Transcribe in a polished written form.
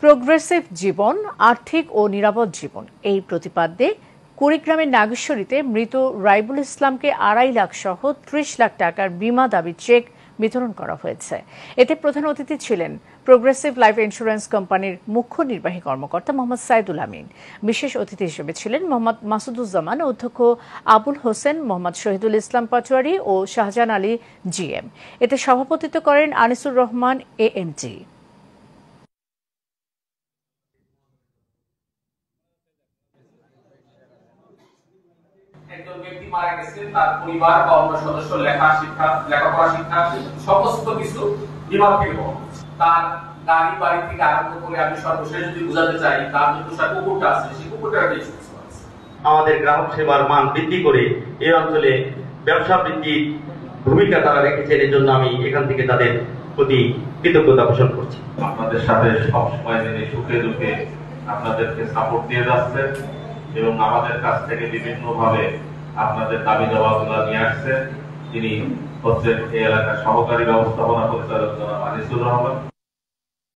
Progressive জীবন, আর্থিক ও নিরাপদ জীবন এই প্রতিপাদ্যে কুড়িগ্রামের নাগেশ্বরীতে মৃত রাইবুল ইসলামকে 2.5 লাখ সহ 30 লাখ টাকার বিমা দাবি চেক বিতরণ করা হয়েছে। এতে প্রধান অতিথি ছিলেন প্রোগ্রেসিভ লাইফ ইন্স্যুরেন্স কোম্পানির মুখ্য নির্বাহী কর্মকর্তা মোহাম্মদ সাইদুল আমিন। বিশেষ অতিথি হিসেবে ছিলেন মোহাম্মদ মাসুদুজ্জামান, অধ্যক্ষ আবুল হোসেন, মোহাম্মদ শহীদুল ইসলাম পাটোয়ারি ও শাহজাহান আলী জিএম। এতে সভাপতিত্ব করেন আনিসুর রহমান এএমজি। একজন ব্যক্তি মারা গেছে, তার পরিবার বা অন্য সদস্য লেখাপড়া শিক্ষা সমস্ত কিছু বিমা থেকে তার গাড়ি বাড়ি থেকে আরম্ভ করে আমি সর্বশেষ যদি বোঝাতে চাই তার যে পোষা কুকুরটা আছে সেই কুকুরটার আমাদের গ্রাহক সেবার মান বৃদ্ধি করে এই অঞ্চলে ব্যবসা বৃদ্ধির ভূমিকা তারা রেখেছেন। এর জন্য আমি এখান থেকে তাদের প্রতি কৃতজ্ঞতা পোষণ করছি। আপনাদের সাথে সবসময় যিনি সুখে দুঃখে আপনাদেরকে সাপোর্ট দিয়ে যাচ্ছেন এবং আমাদের কাছ থেকে বিভিন্ন ভাবে আপনাদের দাবি দাওয়াগুলো নিয়ে আসছেন, তিনি হচ্ছেন এই এলাকার সহকারী ব্যবস্থাপনা পরিচালক জনাব আনিসুর রহমান।